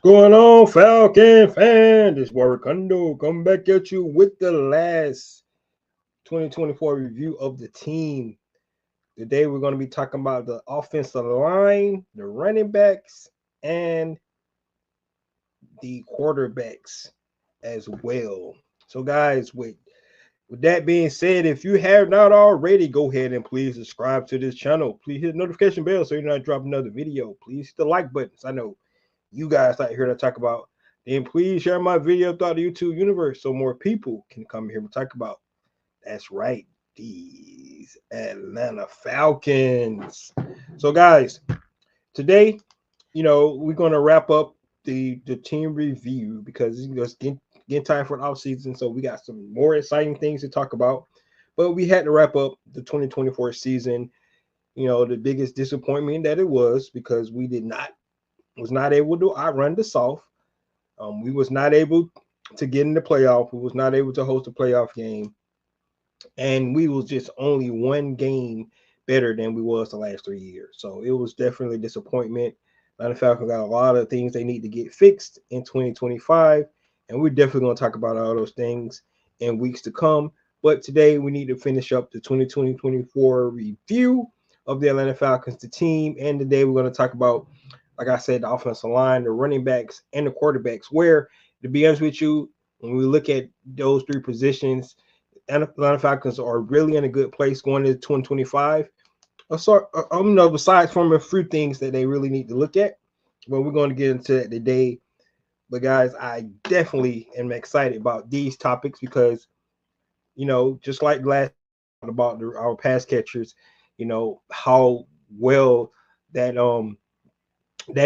Going on, Falcon fan? This Warricondo come back at you with the last 2024 review of the team. Today we're going to be talking about the offensive line, the running backs, and the quarterbacks as well. So, guys, with that being said, if you have not already, go ahead and please subscribe to this channel. Please hit the notification bell so you're not dropping another video. Please hit the like buttons. I know you guys out here to talk about. Then please share my video throughout the YouTube universe so more people can come here and talk about. That's right, these Atlanta Falcons. So, guys, today, we're gonna wrap up the team review because it's getting time for the off season. So we got some more exciting things to talk about. But we had to wrap up the 2024 season. The biggest disappointment that it was because we was not able to outrun the South. We was not able to get in the playoff. We was not able to host a playoff game, and we was just only one game better than we was the last 3 years. So it was definitely a disappointment. Atlanta Falcons got a lot of things they need to get fixed in 2025, and we're definitely going to talk about all those things in weeks to come. But today we need to finish up the 2024 review of the Atlanta Falcons, the team, and today we're going to talk about, like I said, the offensive line, the running backs, and the quarterbacks. Where, to be honest with you, when we look at those three positions, Atlanta Falcons are really in a good place going into 2025. Besides from a few things that they really need to look at, but we're going to get into that today. But guys, I definitely am excited about these topics because, just like last about our pass catchers, how well that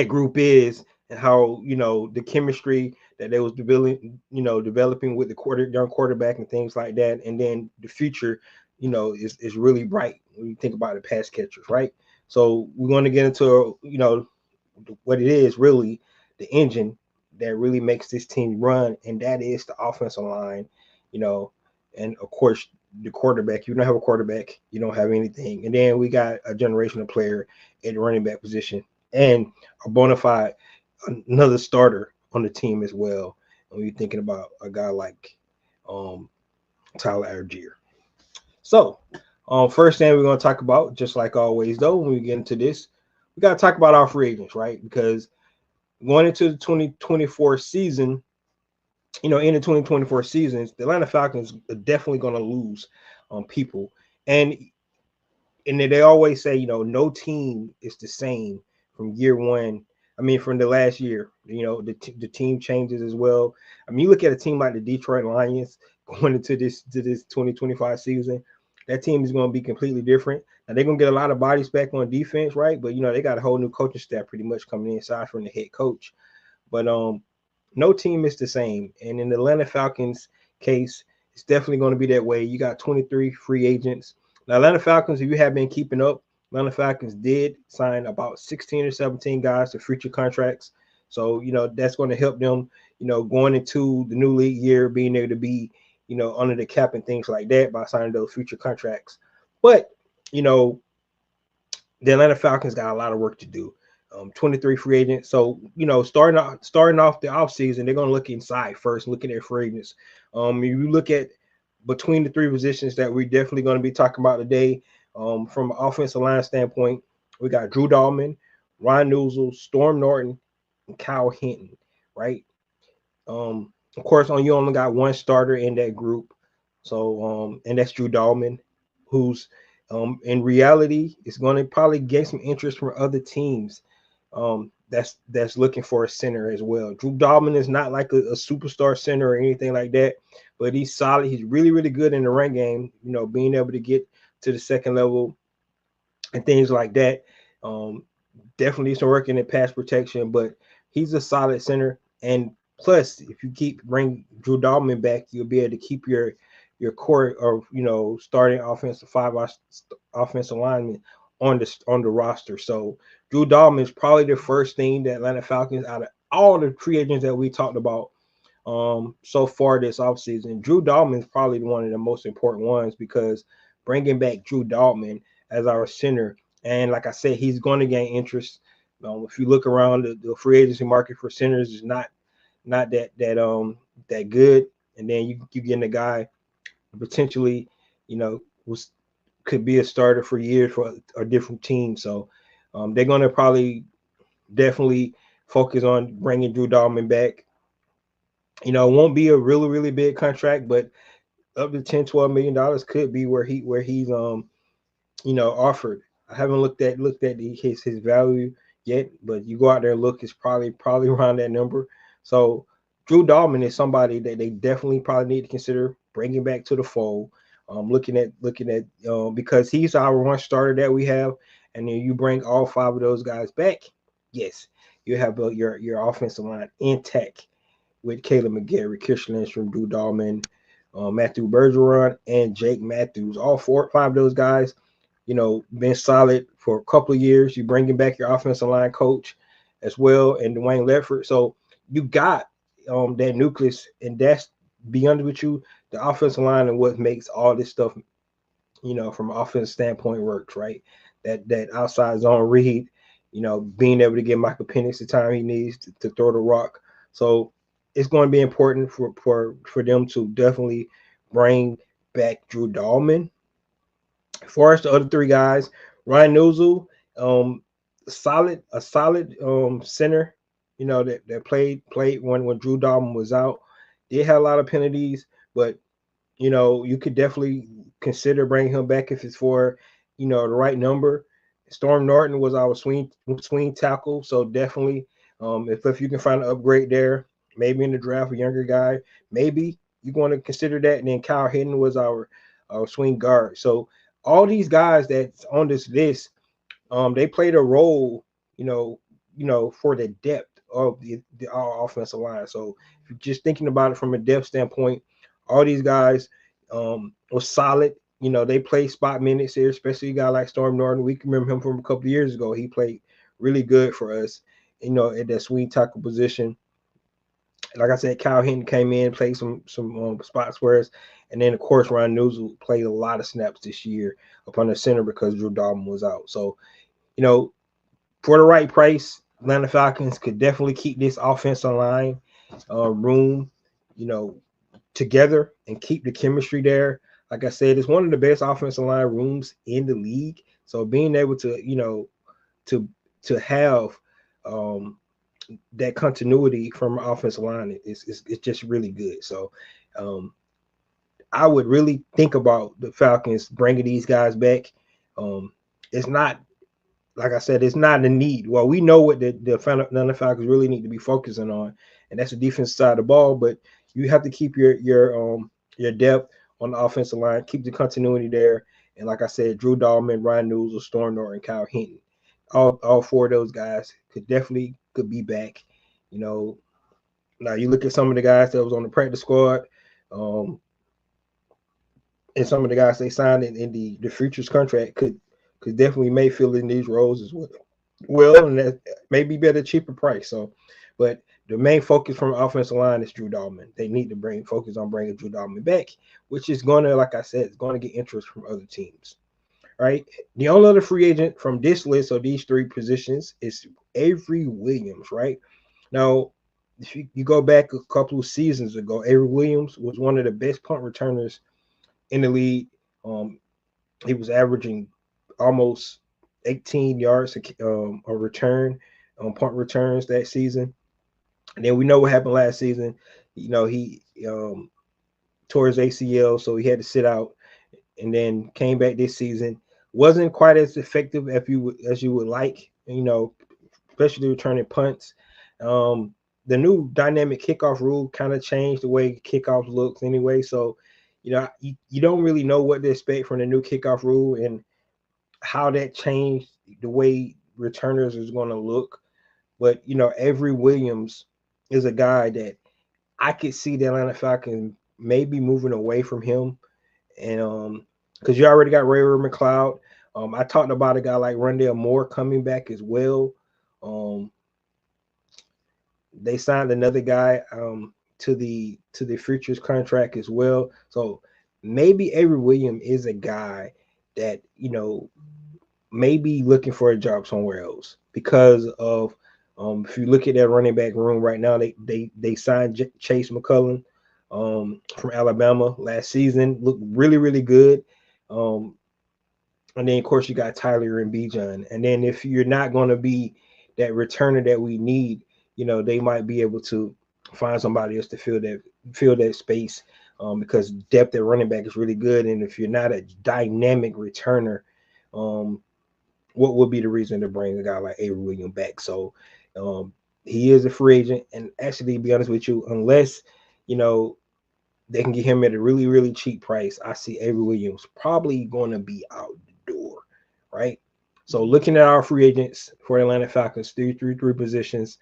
group is and how the chemistry that they was developing with the young quarterback and things like that, and then the future is really bright when you think about the pass catchers, right? So we're going to get into what it is really, the engine that really makes this team run, and that is the offensive line, you know and of course the quarterback. You don't have a quarterback, you don't have anything. And then we got a generational player at the running back position and a bona fide another starter on the team as well. And we're thinking about a guy like um, Tyler Algier. So, first thing we're going to talk about, just like always, though, when we get into this, we got to talk about our free agents, right? Because going into the 2024 season, in the 2024 seasons, the Atlanta Falcons are definitely going to lose people. And they always say, no team is the same from year one. I mean, from the last year, the team changes as well. I mean, you look at a team like the Detroit Lions going into this 2025 season, that team is going to be completely different. Now they're going to get a lot of bodies back on defense, right? But they got a whole new coaching staff pretty much coming in, aside from the head coach. But no team is the same. And in the Atlanta Falcons case, it's definitely going to be that way. You got 23 free agents. Now, Atlanta Falcons, if you have been keeping up, Atlanta Falcons did sign about 16 or 17 guys to future contracts. So, that's going to help them, going into the new league year, being able to be, under the cap and things like that by signing those future contracts. But, the Atlanta Falcons got a lot of work to do. 23 free agents. So, starting off the offseason, they're going to look inside first, looking at free agents. If you look at between the three positions that we're definitely going to be talking about today, from an offensive line standpoint, we got Drew Dalman, Ron Newsel, Storm Norton, and Kyle Hinton, right? Of course, you only got one starter in that group. So, and that's Drew Dalman, who's in reality is going to probably get some interest from other teams. That's looking for a center as well. Drew Dalman is not like a superstar center or anything like that, but he's solid. He's really, really good in the run game, being able to get to the second level and things like that. Definitely some working in pass protection, but he's a solid center. And plus, if you bring Drew Dalman back, you'll be able to keep your core of starting offensive lineman on the roster. So Drew Dalman is probably the first thing that Atlanta Falcons, out of all the free agents that we talked about so far this offseason, Drew Dalman is probably one of the most important ones, because bringing back Drew Dalman as our center, and like I said, he's going to gain interest If you look around, the free agency market for centers is not that good. And then you get a guy potentially, was could be a starter for years for a different team. So they're gonna probably definitely focus on bringing Drew Dalman back. It won't be a really really big contract, but up to 10-12 million dollars could be where he's offered. I haven't looked at his value yet, but you go out there and look, it's probably around that number. So Drew Dalman is somebody that they definitely probably need to consider bringing back to the fold. Looking at because he's our one starter that we have, and then you bring all five of those guys back. Yes, you have your offensive line intact with Caleb McGarry, Christian Lindstrom, Drew Dalman, Matthew Bergeron, and Jake Matthews. All five of those guys, been solid for a couple of years. You bringing back your offensive line coach as well, and Dwayne Ledford. So you got that nucleus, and that's beyond with you, the offensive line and what makes all this stuff, from an offensive standpoint works, right? That outside zone read, being able to get Michael Penix the time he needs to throw the rock. So it's going to be important for them to definitely bring back Drew Dalman. As far as the other three guys, Ryan Nuzul, a solid center, that played when Drew Dalman was out. They had a lot of penalties, but you could definitely consider bringing him back if it's for, the right number. Storm Norton was our swing tackle, so definitely, if you can find an upgrade there, maybe in the draft, a younger guy, maybe you're going to consider that. And then Kyle Hinton was our swing guard. So all these guys that's on this list, they played a role, for the depth of our offensive line. So if you're just thinking about it from a depth standpoint, all these guys were solid. They play spot minutes here, especially a guy like Storm Norton. We can remember him from a couple of years ago. He played really good for us, at that swing tackle position. Like I said, Kyle Hinton came in, played some spots for us, and then of course Ryan Nuzul played a lot of snaps this year up on the center because Drew Dalman was out. So for the right price, Atlanta Falcons could definitely keep this offensive line room, together and keep the chemistry there. Like I said, it's one of the best offensive line rooms in the league. So being able to, to have that continuity from offensive line is just really good. So I would really think about the Falcons bringing these guys back. It's not, like I said, it's not a need. Well, we know what the Falcons really need to be focusing on, and that's the defensive side of the ball. But you have to keep your depth on the offensive line, keep the continuity there. And like I said, Drew Dalman, Ryan Nuzul, Storm Norton, Kyle Hinton, all four of those guys could be back. Now you look at some of the guys that was on the practice squad, and some of the guys they signed in the futures contract could definitely may fill in these roles as well. Well, and that may be better, cheaper price. So, but the main focus from offensive line is Drew Dalman. They need to focus on bringing Drew Dalman back, which is going to, like I said, it's going to get interest from other teams. Right. The only other free agent from this list of these three positions is Avery Williams. Right now, if you go back a couple of seasons ago, Avery Williams was one of the best punt returners in the league. He was averaging almost 18 yards a return on punt returns that season. And then we know what happened last season. He tore his ACL, so he had to sit out, and then came back this season. Wasn't quite as effective as you would like, especially returning punts. The new dynamic kickoff rule kind of changed the way kickoffs looks anyway. So, you don't really know what to expect from the new kickoff rule and how that changed the way returners is going to look. But, Avery Williams is a guy that I could see the Atlanta Falcons maybe moving away from him. And because you already got Ray McLeod. I talked about a guy like Rondale Moore coming back as well. They signed another guy to the futures contract as well. So maybe Avery Williams is a guy that maybe looking for a job somewhere else because of if you look at that running back room right now, they signed Chase McCullum from Alabama last season, looked really good. Um, and then of course you got Tyler and Bijan, and then if you're not going to be that returner that we need, they might be able to find somebody else to fill that space, because depth at running back is really good, and if you're not a dynamic returner, um, what would be the reason to bring a guy like Avery Williams back? So um, he is a free agent, and actually, to be honest with you, unless you know they can get him at a really cheap price, I see Avery Williams probably going to be out the door, right? So looking at our free agents for Atlanta Falcons, three positions,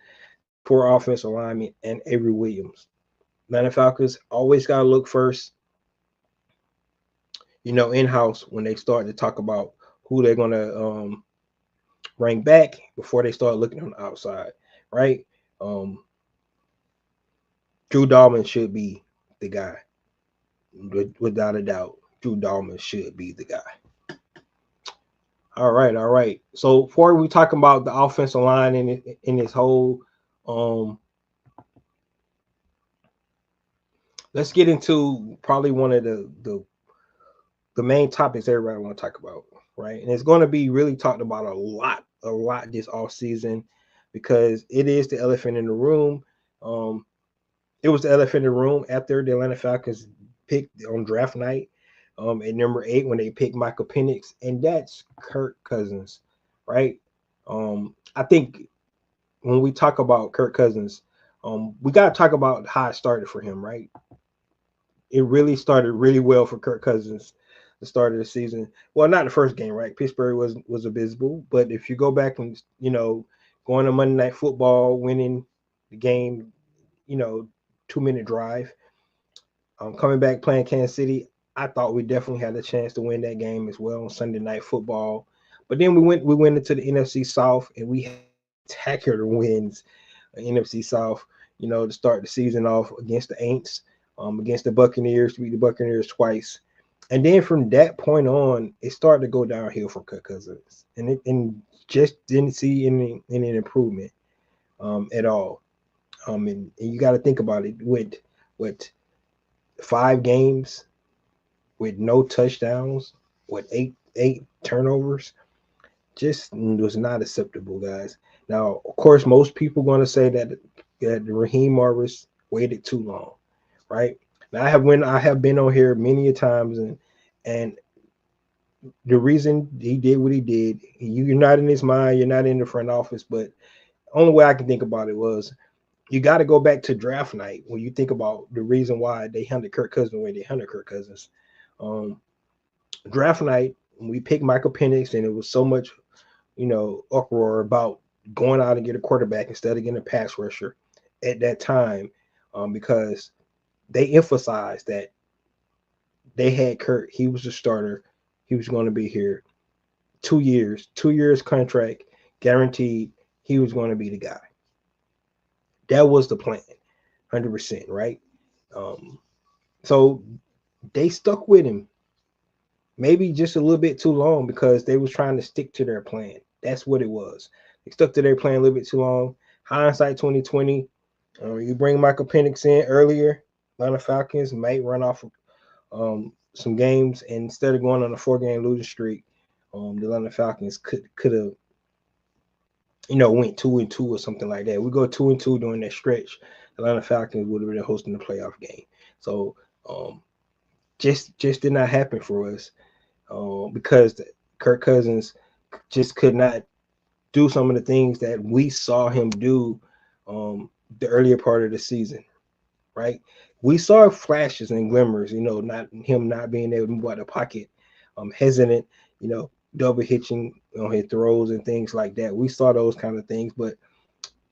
four offensive linemen, and Avery Williams. Atlanta Falcons always got to look first, in house when they start to talk about who they're going to bring back before they start looking on the outside, right? Um, Drew Dalman should be the guy, without a doubt. Drew Dalman should be the guy. All right, all right. So before we talk about the offensive line in this whole, um, let's get into probably one of the main topics everybody want to talk about, right? And it's going to be really talked about a lot this off season because it is the elephant in the room. Um, it was the elephant in the room after the Atlanta Falcons picked on draft night, at number 8 when they picked Michael Penix, and that's Kirk Cousins, right? I think when we talk about Kirk Cousins, we got to talk about how it started for him, right? It really started really well for Kirk Cousins the start of the season. Well, not the first game, right? Pittsburgh was abysmal, but if you go back and going to Monday Night Football, winning the game, 2-minute drive, coming back playing Kansas City, I thought we definitely had a chance to win that game as well on Sunday Night Football. But then we went into the NFC South and we had spectacular wins NFC South, to start the season off against the Aints, against the Buccaneers, to beat the Buccaneers twice. And then from that point on, it started to go downhill for Kirk Cousins. And just didn't see any improvement at all. And you got to think about it. With 5 games with no touchdowns, with eight turnovers, just was not acceptable, guys. Now, of course, most people going to say that Raheem Morris waited too long, right? Now, I have been on here many a times, and the reason he did what he did, you're not in his mind, you're not in the front office, but only way I can think about it was you got to go back to draft night when you think about the reason why they hunted Kirk Cousins the way they hunted Kirk Cousins. Um, Draft night, we picked Michael Penix, and it was so much uproar about going out and get a quarterback instead of getting a pass rusher at that time, because they emphasized that they had Kurt. He was the starter. He was going to be here 2 years contract guaranteed. He was going to be the guy. That was the plan, 100%, right? Um, so they stuck with him, maybe just a little bit too long because they was trying to stick to their plan. That's what it was. They stuck to their plan a little bit too long. Hindsight 2020. You bring Michael Penix in earlier, Atlanta Falcons might run off some games, and instead of going on a 4-game losing streak, the Atlanta Falcons could have went 2-2 or something like that. We go 2-2 during that stretch, Atlanta Falcons would have been hosting the playoff game. So just did not happen for us. Because Kirk Cousins just could not do some of the things that we saw him do the earlier part of the season, right? We saw flashes and glimmers, not him not being able to move out the pocket, hesitant, double hitching on his throws and things like that. We saw those kind of things, but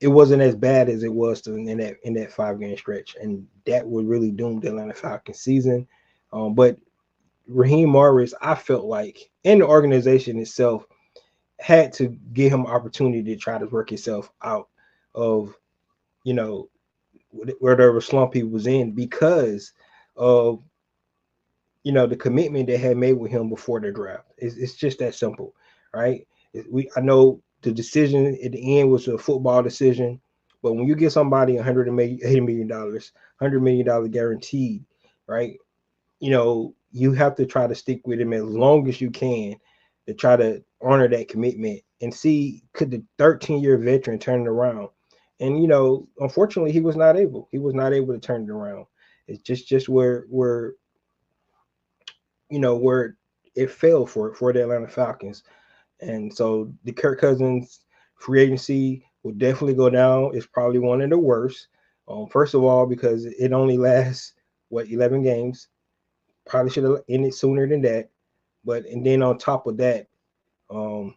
it wasn't as bad as it was in that 5-game stretch, and that would really doom the Atlanta Falcons season. But Raheem Morris, I felt like, and the organization itself had to give him opportunity to try to work himself out of, whatever slump he was in because of, the commitment they had made with him before the draft. It's just that simple, right? I know the decision at the end was a football decision, but when you get somebody $180 million, $100 million guaranteed, right? You have to try to stick with him as long as you can to try to honor that commitment and see could the 13-year veteran turn it around. And unfortunately, he was not able. He was not able to turn it around. It's just where it failed for the Atlanta Falcons. And so the Kirk Cousins free agency will definitely go down. It's probably one of the worst. First of all, because it only lasts 11 games. Probably should have ended sooner than that. But and then on top of that, um,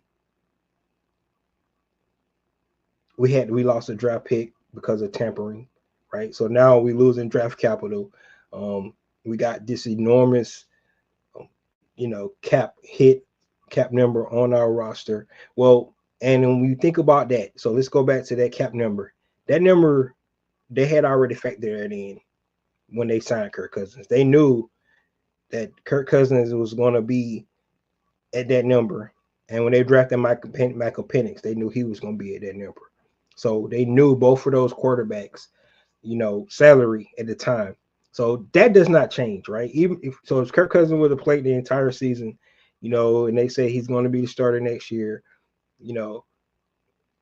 we lost a draft pick because of tampering, right? So now we losing draft capital. Um, we got this enormous, um, cap number on our roster. Well, and when we think about that, so let's go back to that cap number. That number they had already factored that in when they signed Kirk Cousins. They knew that Kirk Cousins was going to be at that number. And when they drafted Michael Penix, they knew he was going to be at that number. So they knew both of those quarterbacks, salary at the time. So that does not change, right? Even if Kirk Cousins would have played the entire season, and they say he's going to be the starter next year, you know,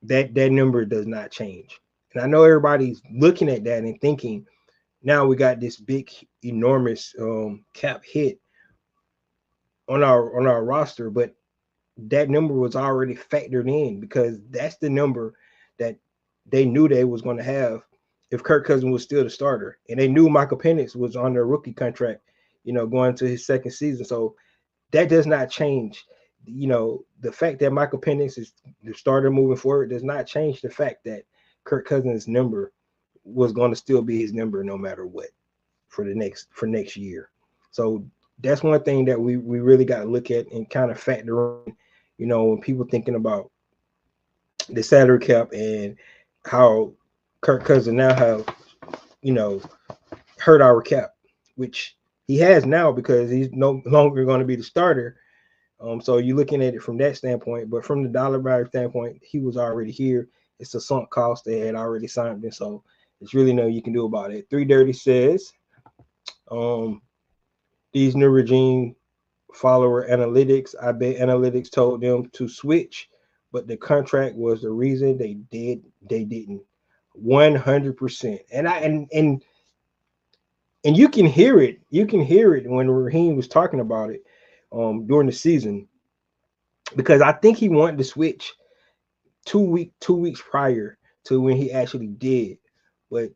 that number does not change. And I know everybody's looking at that and thinking, now we got this big, enormous cap hit on our roster, but that number was already factored in because that's the number that they knew they was going to have if Kirk Cousins was still the starter, and they knew Michael Penix was on their rookie contract, going to his second season. So that does not change. The fact that Michael Penix is the starter moving forward does not change the fact that Kirk Cousins' number was going to still be his number no matter what for next year. So that's one thing that we really got to look at and kind of factor in, when people thinking about the salary cap and how Kirk Cousins now have, hurt our cap, which he has now because he's no longer going to be the starter. So you're looking at it from that standpoint, but from the dollar value standpoint, he was already here. It's a sunk cost. They had already signed him, so there's really nothing you can do about it. 330 says, these new regime follower analytics. I bet analytics told them to switch, but the contract was the reason they didn't. 100%. And you can hear it. You can hear it when Raheem was talking about it during the season, because I think he wanted to switch 2 weeks prior to when he actually did. But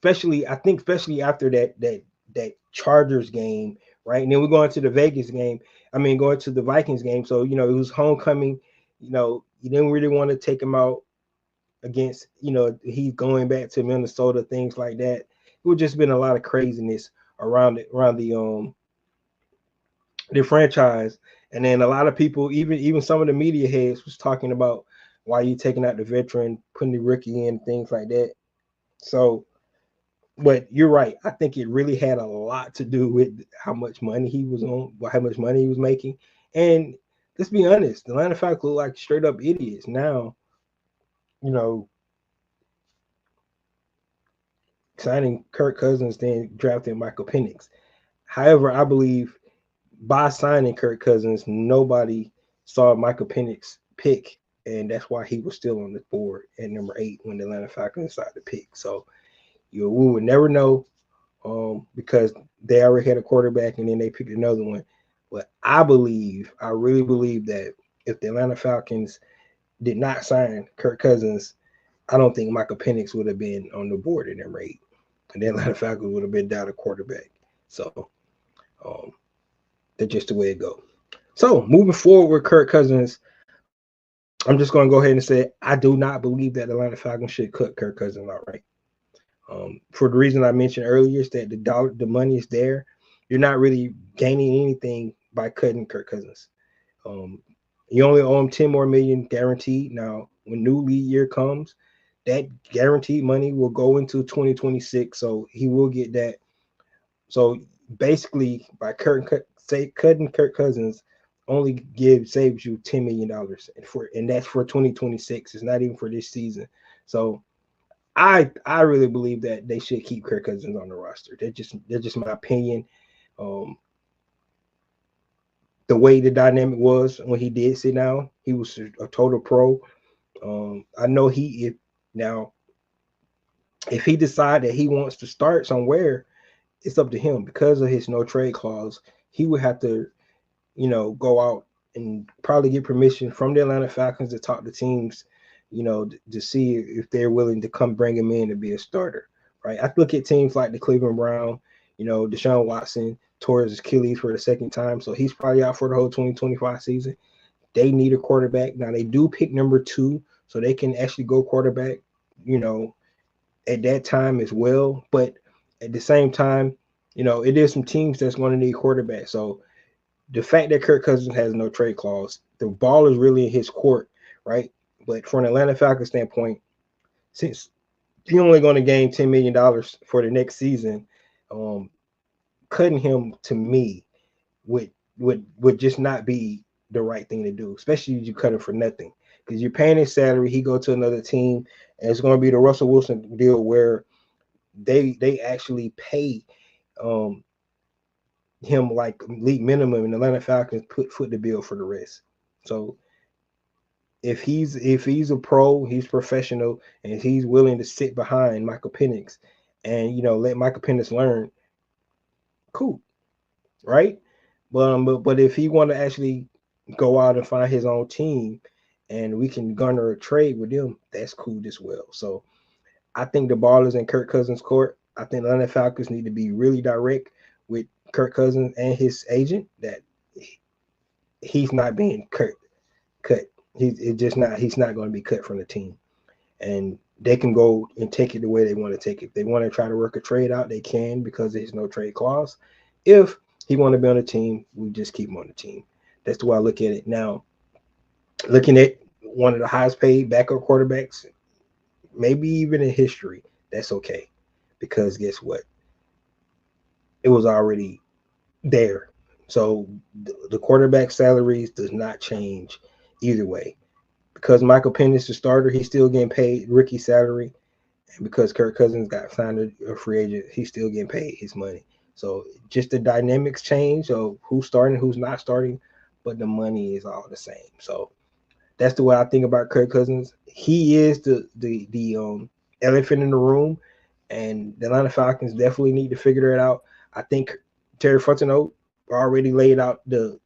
especially after that Chargers game, right? And then we're going to the Vegas game. I mean, going to the Vikings game. So it was homecoming. You didn't really want to take him out against, he's going back to Minnesota, things like that. It would just been a lot of craziness around the franchise. And then a lot of people, even some of the media heads, was talking about why you taking out the veteran, putting the rookie in, things like that. So, but you're right. I think it really had a lot to do with how much money he was on, how much money he was making. And let's be honest, the Atlanta Falcons look like straight up idiots now. Signing Kirk Cousins, then drafting Michael Penix. However, I believe by signing Kirk Cousins, nobody saw Michael Penix pick, and that's why he was still on the board at number 8 when the Atlanta Falcons decided to pick. So we would never know because they already had a quarterback and then they picked another one. But I really believe that if the Atlanta Falcons did not sign Kirk Cousins, I don't think Michael Penix would have been on the board at number 8. And the Atlanta Falcons would have been down a quarterback. So that's just the way it goes. So moving forward with Kirk Cousins, I'm just going to go ahead and say I do not believe that the Atlanta Falcons should cut Kirk Cousins outright. For the reason I mentioned earlier is that the money is there. You're not really gaining anything by cutting Kirk Cousins. You only owe him $10 more million guaranteed. Now, when new league year comes, that guaranteed money will go into 2026, so he will get that. So basically, by cutting Kirk Cousins, only saves you $10 million and that's for 2026. It's not even for this season. So I really believe that they should keep Kirk Cousins on the roster. That's just my opinion. Um, the way the dynamic was when he did sit down, he was a total pro. I know he if now if he decide that he wants to start somewhere, it's up to him because of his no trade clause. He would have to, go out and probably get permission from the Atlanta Falcons to talk to teams, to see if they're willing to come bring him in to be a starter, right? I look at teams like the Cleveland Brown, Deshaun Watson tore his Achilles for the second time, so he's probably out for the whole 2025 season. They need a quarterback. Now they do pick number 2, so they can actually go quarterback, you know, at that time as well. But at the same time, it is some teams that's going to need quarterback. So the fact that Kirk Cousins has no trade clause, the ball is really in his court, right? But from an Atlanta Falcons standpoint, since he's only going to gain $10 million for the next season, um, cutting him to me would just not be the right thing to do, especially if you cut him for nothing because you're paying his salary. He go to another team, and it's going to be the Russell Wilson deal where they actually pay um, him like league minimum, and the Atlanta Falcons foot the bill for the rest. So if he's a pro, he's professional, and he's willing to sit behind Michael Penix and let Michael Penix learn, cool, right? But if he want to actually go out and find his own team, and we can garner a trade with them, that's cool as well. So I think the ball is in Kirk Cousins' court. I think the Atlanta Falcons need to be really direct with Kirk Cousins and his agent that he's not being cut. He's not going to be cut from the team, and they can go and take it the way they want to take it. If they want to try to work a trade out, they can because there's no trade clause. If he want to be on the team, we just keep him on the team. That's the way I look at it. Now, looking at one of the highest paid backup quarterbacks, maybe even in history, that's okay. Because guess what? It was already there. So the quarterback salaries does not change either way. Because Michael Penix is the starter, he's still getting paid rookie salary. And because Kirk Cousins got signed a free agent, he's still getting paid his money. So just the dynamics change of who's starting, who's not starting, but the money is all the same. So that's the way I think about Kirk Cousins. He is the elephant in the room, and the Atlanta Falcons definitely need to figure it out. I think Terry Fontenot already laid out the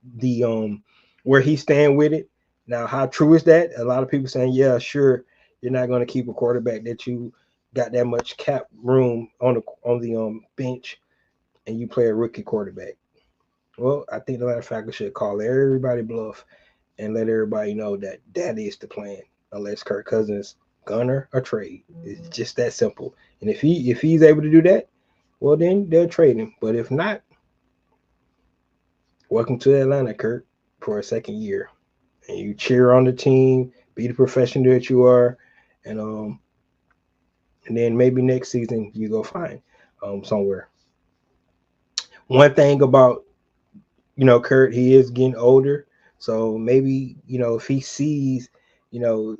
where he stand with it. Now, how true is that? A lot of people saying, yeah, sure, you're not going to keep a quarterback that you got that much cap room on the bench, and you play a rookie quarterback. Well, I think the Atlanta Falcons should call everybody bluff and let everybody know that that is the plan, unless Kirk Cousins gunner a trade. It's just that simple. And if he's able to do that, well then they'll trade him. But if not, welcome to Atlanta, Kirk, for a second year. And you cheer on the team, be the professional that you are, and and then maybe next season you go find somewhere. One thing about Kurt, he is getting older, so maybe if he sees you know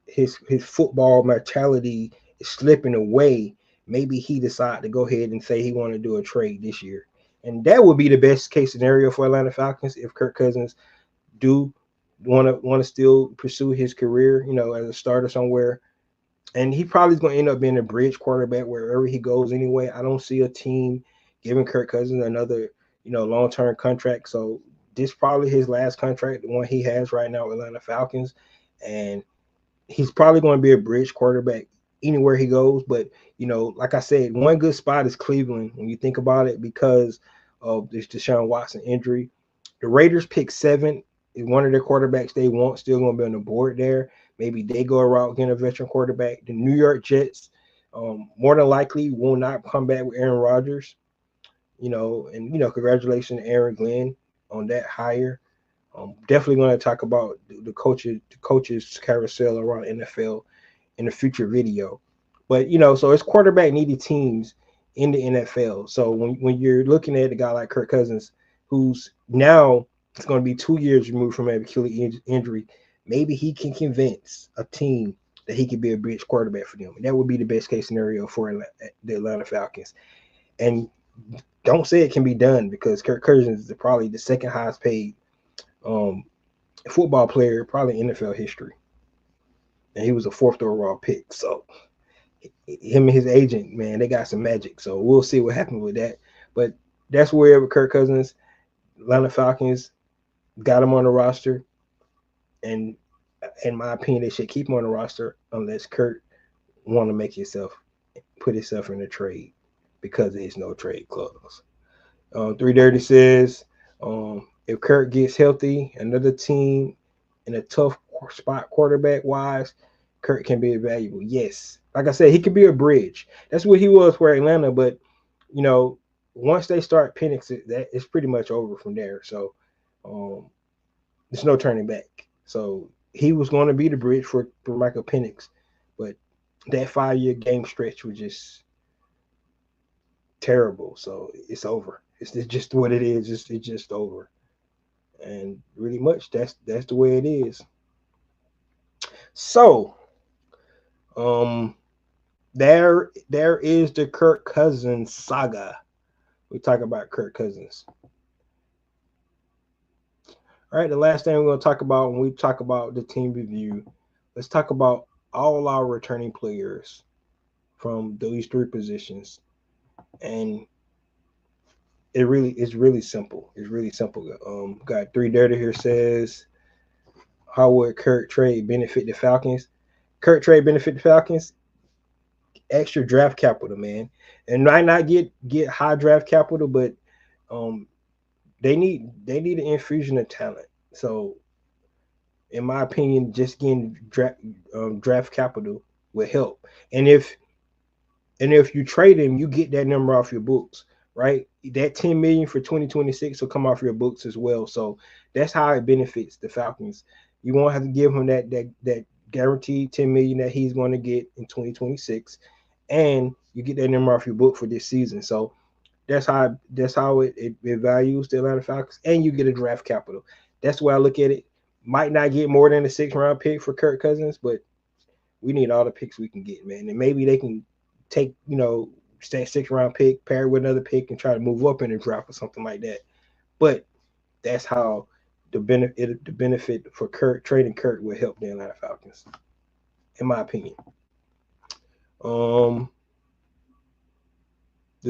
his football mentality is slipping away, maybe he decide to go ahead and say he want to do a trade this year, and that would be the best case scenario for Atlanta Falcons if Kirk Cousins do want to still pursue his career, as a starter somewhere. And he probably is going to end up being a bridge quarterback wherever he goes anyway. I don't see a team giving Kirk Cousins another, long-term contract. So this is probably his last contract, the one he has right now with Atlanta Falcons. And he's probably going to be a bridge quarterback anywhere he goes. But, like I said, one good spot is Cleveland when you think about it because of this Deshaun Watson injury. The Raiders pick 7 is one of their quarterbacks they want still going to be on the board there. Maybe they go around getting a veteran quarterback. The New York Jets, more than likely, will not come back with Aaron Rodgers. And congratulations to Aaron Glenn on that hire. Definitely going to talk about the coaches carousel around NFL in the future video. But so it's quarterback needy teams in the NFL. So when you're looking at a guy like Kirk Cousins, who's now It's going to be 2 years removed from an Achilles injury. Maybe he can convince a team that he could be a bridge quarterback for them. And that would be the best case scenario for the Atlanta Falcons. And don't say it can be done, because Kirk Cousins is probably the second highest paid um, football player probably in NFL history. And he was a fourth overall pick. So him and his agent, man, they got some magic. So we'll see what happens with that. But that's wherever Kirk Cousins, Atlanta Falcons got him on the roster. And in my opinion, they should keep him on the roster unless Kirk want to put himself in a trade, because there's no trade clause. 330 says, if Kirk gets healthy, another team in a tough spot quarterback wise, Kirk can be valuable. Yes. Like I said, he could be a bridge. That's what he was for Atlanta. But, once they start Penix, that it's pretty much over from there. So there's no turning back. So he was going to be the bridge for Michael Penix. But that 5-year game stretch was just terrible. So it's over. It's just what it is. It's just over. And really much that's the way it is. So there is the Kirk Cousins saga. We talk about Kirk Cousins. All right, the last thing we're going to talk about when we talk about the team review, let's talk about all our returning players from these three positions. And it's really simple. It's really simple. Got 3 Dirty here says, how would Kirk trade benefit the Falcons? Kirk trade benefit the Falcons? Extra draft capital, man. And might not get high draft capital, but they need an infusion of talent. So in my opinion, just getting draft capital will help. And if you trade him, you get that number off your books, right? That 10 million for 2026 will come off your books as well. So that's how it benefits the Falcons. You won't have to give him that guaranteed 10 million that he's going to get in 2026, and you get that number off your book for this season. So that's how it values the Atlanta Falcons, and you get a draft capital. That's the way I look at it. Might not get more than a 6th-round pick for Kirk Cousins, but we need all the picks we can get, man. And maybe they can take, that 6th-round pick, pair with another pick, and try to move up in the draft or something like that. But that's how the benefit for Kirk, trading Kirk, will help the Atlanta Falcons, in my opinion. The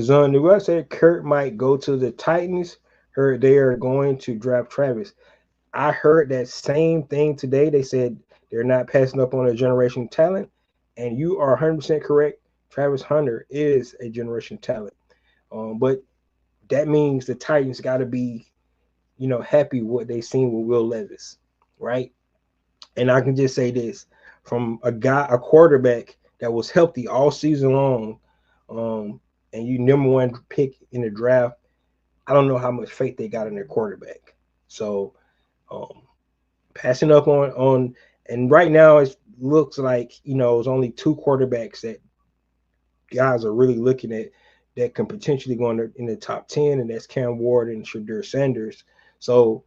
Zone New York said Kirk might go to the Titans. Heard they are going to draft Travis. I heard that same thing today. They said they're not passing up on a generation talent, and you are 100% correct. Travis Hunter is a generation talent, but that means the Titans got to be, happy with what they've seen with Will Levis, right? And I can just say this, from a quarterback that was healthy all season long, and you number one pick in the draft, I don't know how much faith they got in their quarterback. So passing up on and right now it looks like, it's only 2 quarterbacks that guys are really looking at that can potentially go in the top 10, and that's Cam Ward and Shadur Sanders. So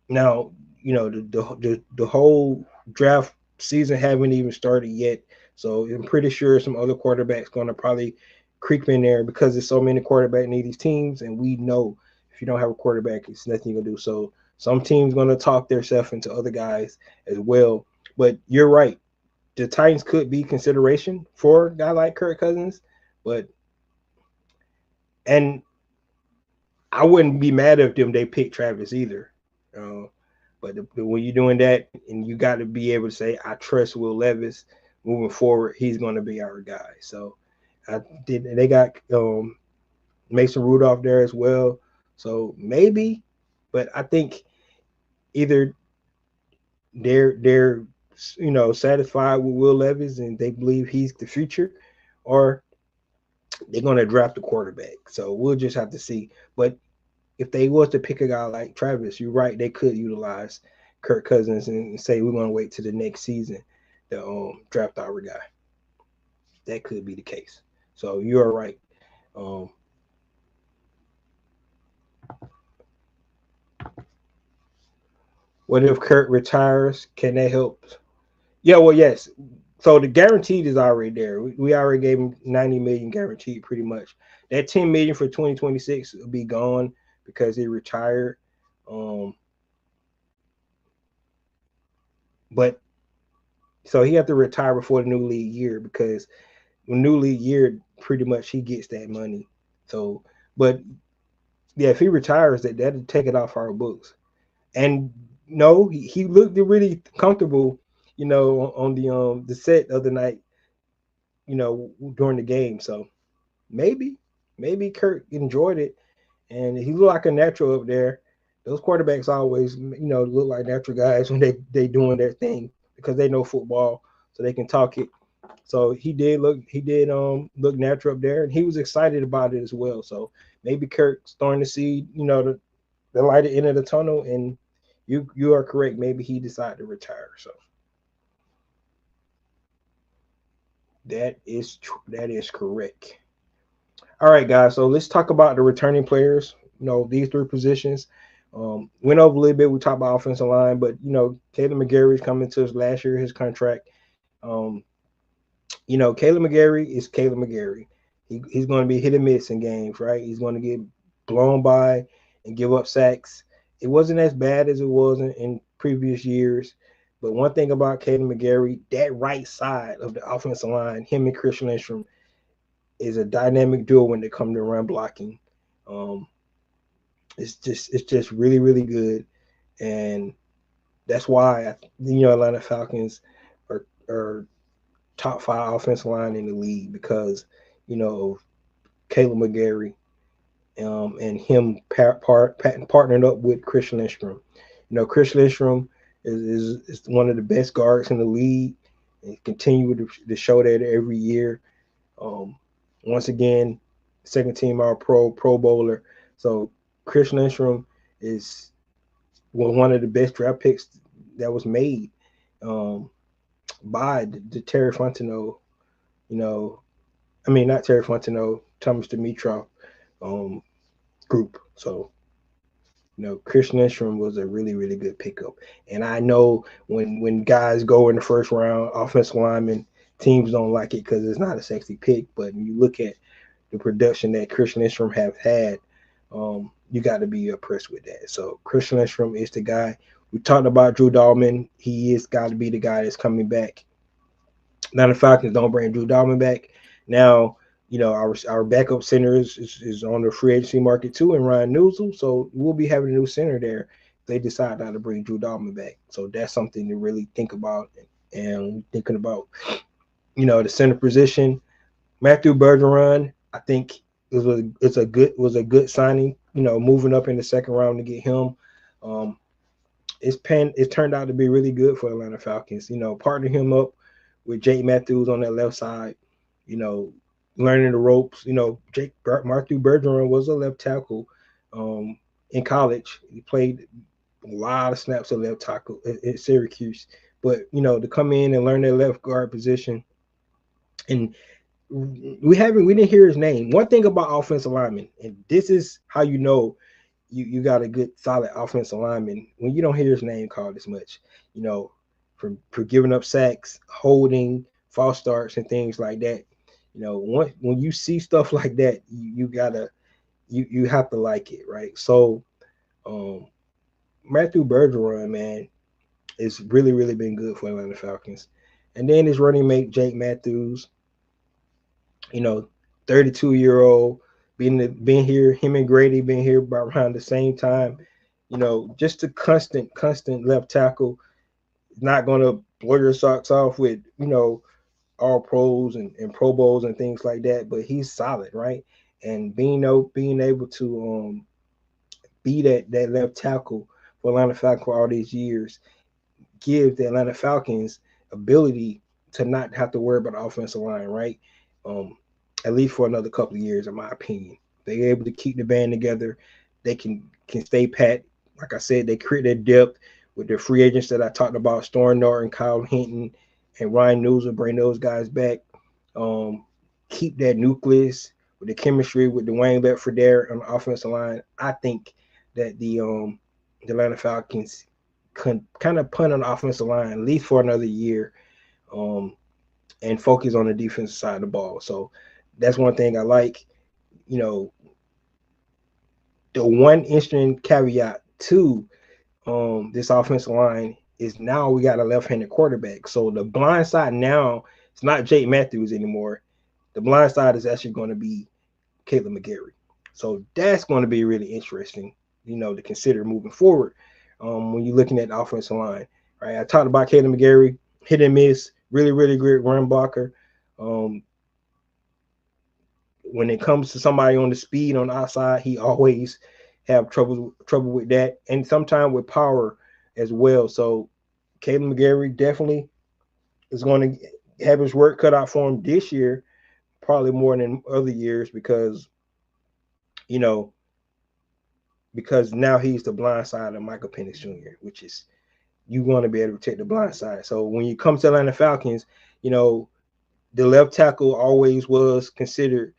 now, the whole draft season haven't even started yet. So I'm pretty sure some other quarterbacks going to probably creep in there, because there's so many quarterbacks in these teams, and we know if you don't have a quarterback, it's nothing you can do. So some teams going to talk themselves into other guys as well. But you're right. The Titans could be consideration for a guy like Kirk Cousins, and I wouldn't be mad if they pick Travis either. But when you're doing that, and you got to be able to say, I trust Will Levis moving forward, he's going to be our guy. So they got Mason Rudolph there as well. So maybe, but I think either they're satisfied with Will Levis and they believe he's the future, or they're going to draft a quarterback. So we'll just have to see. But if they was to pick a guy like Travis, you're right, they could utilize Kirk Cousins and say we're going to wait to the next season to draft our guy. That could be the case. So you are right. What if Kurt retires? Can that help? Yeah, well, yes. So the guaranteed is already there. We already gave him 90 million guaranteed, pretty much. That 10 million for 2026 will be gone because he retired. Um, but so he have to retire before the new league year because when new league year, pretty much he gets that money. So, but yeah, if he retires, that'll take it off our books. And no, he looked really comfortable, on the set of the night, during the game. So maybe, maybe Kurt enjoyed it, and he looked like a natural up there. Those quarterbacks always, look like natural guys when they doing their thing because they know football, so they can talk it. So he did look natural up there, and he was excited about it as well. So maybe Kirk's starting to see, the light at the end of the tunnel, and you are correct. Maybe he decided to retire. So that is correct. All right, guys. So let's talk about the returning players. These three positions. Went over a little bit. We talked about offensive line, but Caleb McGarry's coming to his last year of his contract. Um, Caleb McGarry is Caleb McGarry. He's going to be hit and miss in games, right? He's going to get blown by and give up sacks. It wasn't as bad as it was in previous years. But one thing about Caleb McGarry, that right side of the offensive line, him and Christian Lindstrom, is a dynamic duo when they come to run blocking. Um, it's just really really good, and that's why Atlanta Falcons are top five offensive line in the league because of Caleb McGarry, and him partnered up with Christian Lindstrom. Christian Lindstrom is one of the best guards in the league, and continue to show that every year. Um, Once again, second team All Pro Bowler. So Chris Lindstrom is one of the best draft picks that was made, um, by the Terry Fontenot. You know, I mean not Terry Fontenot, Thomas Dimitrov, um, group. So Chris Lindstrom was a really really good pickup. And I know when guys go in the first round, offensive linemen, teams don't like it because it's not a sexy pick. But when you look at the production that Christian Lindstrom have had, you got to be impressed with that. So Christian Lindstrom is the guy. We talked about Drew Dalman. He is got to be the guy that's coming back. Now the Falcons don't bring Drew Dalman back. Now, our backup center is on the free agency market too, and Ryan Newsel. So we'll be having a new center there if they decide not to bring Drew Dalman back. So that's something to really think about. And thinking about, the center position, Matthew Bergeron, I think it was a good signing. Moving up in the second round to get him. Um, it's turned out to be really good for Atlanta Falcons. Partner him up with Jake Matthews on that left side. You know, learning the ropes. Matthew Bergeron was a left tackle, in college. He played a lot of snaps at left tackle at Syracuse. But to come in and learn that left guard position, and we didn't hear his name. One thing about offensive linemen, and this is how you got a good solid offensive lineman when you don't hear his name called as much. You know, for giving up sacks, holding, false starts, and things like that. When you see stuff like that, you have to like it, right? So, um, Matthew Bergeron, man, it's really really been good for Atlanta Falcons. And then his running mate Jake Matthews, you know, 32-year-old, being here, him and Grady being here by around the same time. Just a constant left tackle. Not gonna blow your socks off with, all pros and Pro Bowls and things like that, but he's solid, right? And being able to be that left tackle for Atlanta Falcons for all these years give the Atlanta Falcons ability to not have to worry about the offensive line, right? Um, at least for another couple of years, in my opinion. They're able to keep the band together. They can stay pat. Like I said, they create their depth with their free agents that I talked about, Storm Norton, Kyle Hinton, and Ryan Newsel. Bring those guys back. Um, Keep that nucleus with the chemistry with Dwayne Bedford there on the offensive line. I think that the Atlanta Falcons kind of punt on the offensive line at least for another year, um, and focus on the defensive side of the ball. So that's one thing I like. You know, the one interesting caveat to this offensive line is now we got a left-handed quarterback. So the blind side now it's not Jake Matthews anymore. The blind side is actually going to be Caleb McGarry. So that's going to be really interesting, to consider moving forward when you're looking at the offensive line. Right, I talked about Caleb McGarry, hit and miss, really, really great run blocker. Um, when it comes to somebody on the speed on the outside, he always have trouble with that, and sometimes with power as well. So Caleb McGarry definitely is going to have his work cut out for him this year, probably more than other years you know because now he's the blind side of Michael Penix Jr., which is you want to be able to protect the blind side. So when you come to Atlanta Falcons, the left tackle always was considered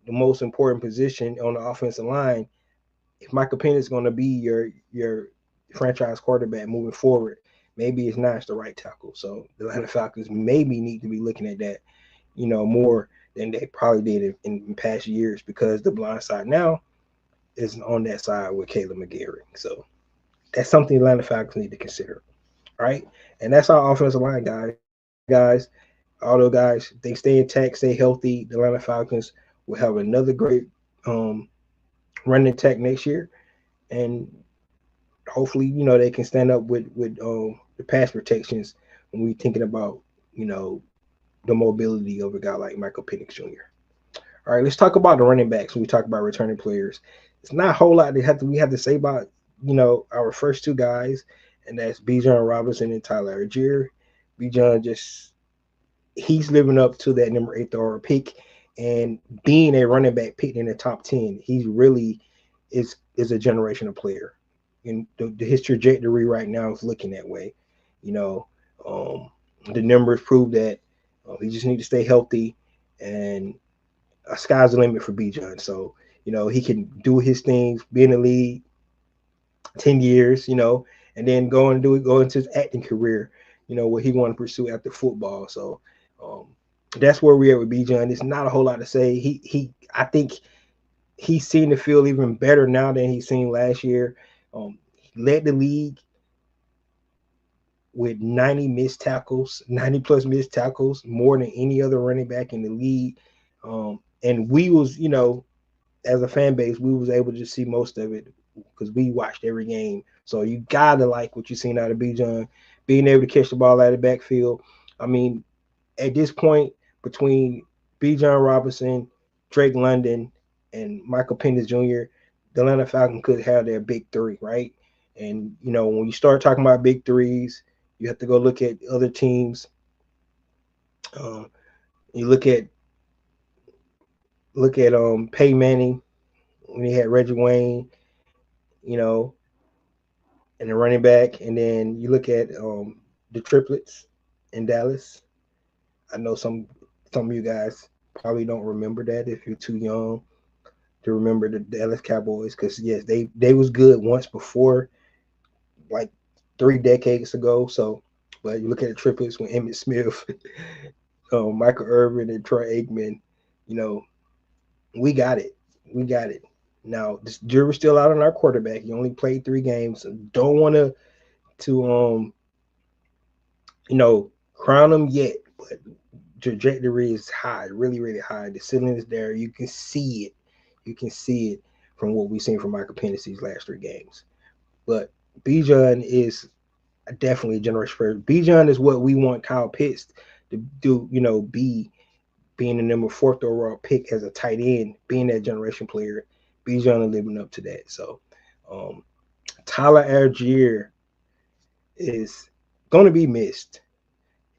the most important position on the offensive line. If Michael Penix is going to be your franchise quarterback moving forward, maybe it's not the right tackle. So the Atlanta Falcons maybe need to be looking at that, more than they probably did in past years, because the blind side now is on that side with Caleb McGarry. So that's something Atlanta Falcons need to consider, right? And that's our offensive line, guys. Although guys, they stay intact, stay healthy, the Atlanta Falcons will have another great running attack next year, and hopefully, they can stand up with the pass protections when we're thinking about, the mobility of a guy like Michael Penix Jr. All right, let's talk about the running backs when we talk about returning players. It's not a whole lot we have to say about, our first two guys, and that's Bijan Robinson and Tyler Algier. Bijan he's living up to that number 8 overall pick, and being a running back picked in the top 10, he's really is a generational player. And his trajectory right now is looking that way. The numbers prove that he just need to stay healthy, and sky's the limit for Bijan. So, he can do his things, be in the league 10 years, and then go into his acting career, what he want to pursue after football. So um, that's where we are with Bijan. It's not a whole lot to say. I think he's seen the field even better now than he's seen last year. He led the league with 90 missed tackles, 90 plus missed tackles, more than any other running back in the league. And we was, as a fan base, we was able to see most of it because we watched every game. So you gotta like what you seen out of Bijan, being able to catch the ball out of the backfield. I mean, at this point, between Bijan Robinson, Drake London, and Michael Penix Jr., the Atlanta Falcons could have their big three, right? And when you start talking about big threes, you have to go look at other teams. You look at Peyton Manning when he had Reggie Wayne, you know, and the running back, and then you look at the triplets in Dallas. I know some of you guys probably don't remember that if you're too young to remember the Dallas Cowboys, because yes, they was good once before, like 3 decades ago. So, but you look at the triplets with Emmitt Smith, Michael Irvin, and Troy Aikman. You know, we got it. We got it. Now, this jury's still out on our quarterback. He only played 3 games. So don't want to crown him yet, but trajectory is high, really, really high. The ceiling is there. You can see it. You can see it from what we've seen from Michael Penix these last 3 games. But Bijan is definitely a generation player. Bijan is what we want Kyle Pitts to do, being the number 4th overall pick as a tight end, being that generation player. Bijan is living up to that. So Tyler Algier is going to be missed.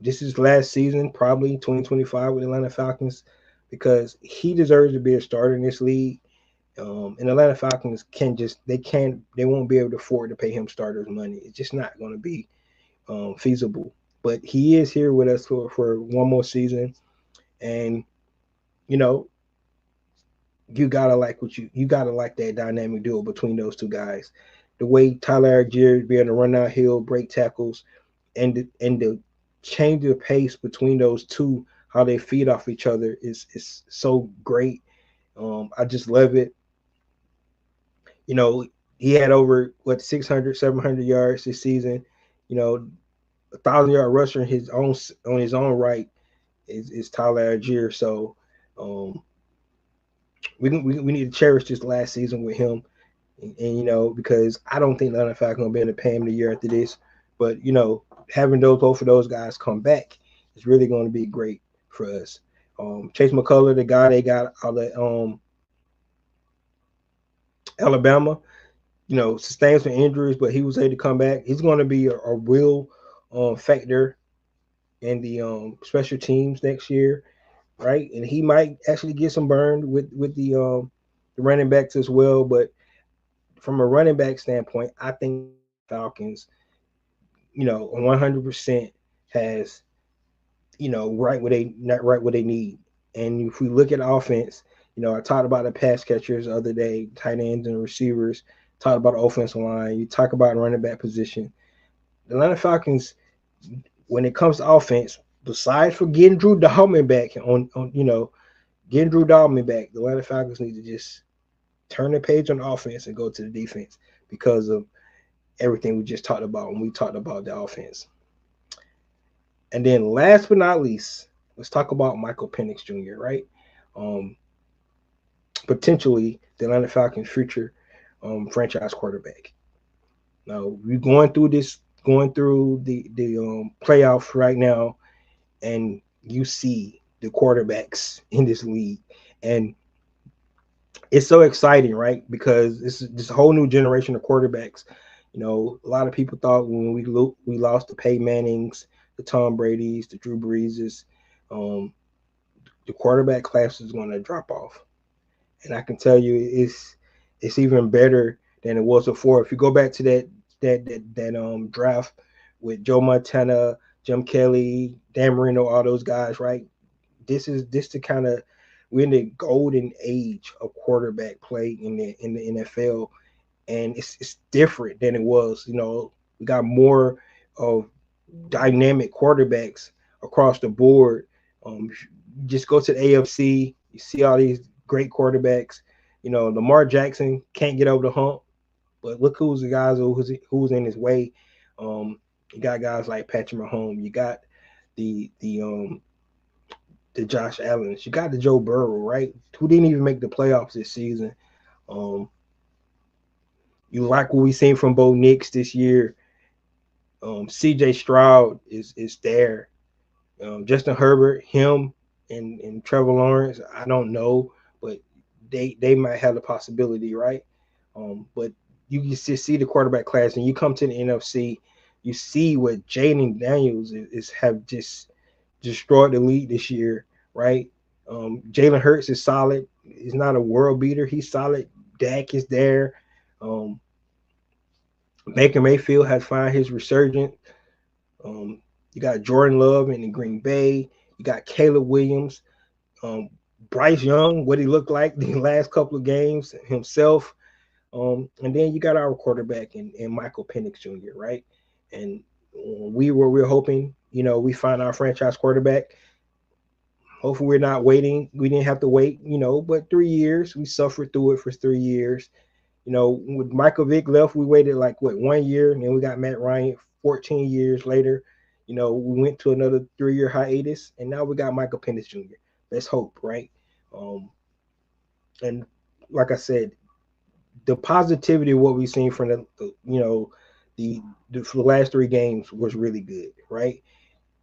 This is last season, probably 2025 with Atlanta Falcons, because he deserves to be a starter in this league. And Atlanta Falcons they won't be able to afford to pay him starters money. It's just not going to be feasible. But he is here with us for one more season, and you gotta like you gotta like that dynamic duo between those two guys. the way Tyler Algier is being able to run downhill, break tackles, and the change of pace between those two, how they feed off each other is so great. I just love it. You know, he had over 600, 700 yards this season. You know, 1,000 yard rusher in his own on his own right is Tyler Algier. So um, we need to cherish this last season with him, and because I don't think the NFL gonna be able to pay him the year after this. But having those both of those guys come back is really going to be great for us. Chase McCullough, the guy they got out of Alabama, sustained some injuries, but he was able to come back. He's going to be a real factor in the special teams next year, right? And he might actually get some burned with the running backs as well. But from a running back standpoint, I think the Falcons, 100% has right where they not right where they need. And if we look at offense, I talked about the pass catchers the other day, tight ends and receivers. Talked about the offensive line. You talk about running back position. The Atlanta Falcons, when it comes to offense, besides for getting Drew Dalman back getting Drew Dalman back, the Atlanta Falcons need to just turn the page on offense and go to the defense because of everything we just talked about when we talked about the offense. And then last but not least, let's talk about Michael Penix Jr., right? Um, Potentially the Atlanta Falcons' future franchise quarterback. Now we're going through the playoffs right now, and you see the quarterbacks in this league, and it's so exciting, right? Because this whole new generation of quarterbacks. A lot of people thought when we lost the Peyton Mannings, the Tom Brady's, the Drew Breeses, um, the quarterback class is going to drop off. And I can tell you, it's even better than it was before. If you go back to that draft with Joe Montana, Jim Kelly, Dan Marino, all those guys, right? This the kind of we're in the golden age of quarterback play in the NFL, and it's different than it was. We got more of dynamic quarterbacks across the board. Just go to the AFC, you see all these great quarterbacks. Lamar Jackson can't get over the hump, but look who's the guys who's in his way. You got guys like Patrick Mahomes. You got the Josh Allens. You got the Joe Burrow, right? Who didn't even make the playoffs this season. Um, you like what we seen from Bo Nix this year. CJ Stroud is there. Justin Herbert, him and Trevor Lawrence, I don't know, but they might have the possibility, right? But you can see the quarterback class, and you come to the NFC, you see what Jaden Daniels is have just destroyed the league this year, right? Jalen Hurts is solid. He's not a world beater. He's solid. Dak is there. Um, Baker Mayfield has found his resurgence. You got Jordan Love in the Green Bay. You got Caleb Williams. Bryce Young, what he looked like the last couple of games himself. And then you got our quarterback in Michael Penix Jr., right? And we're hoping, we find our franchise quarterback. Hopefully we're not waiting. We didn't have to wait, but 3 years. We suffered through it for 3 years. With Michael Vick left, we waited 1 year, and then we got Matt Ryan 14 years later. We went to another 3-year hiatus, and now we got Michael Penix Jr. Let's hope, right? And like I said, the positivity of what we've seen from the last 3 games was really good, right?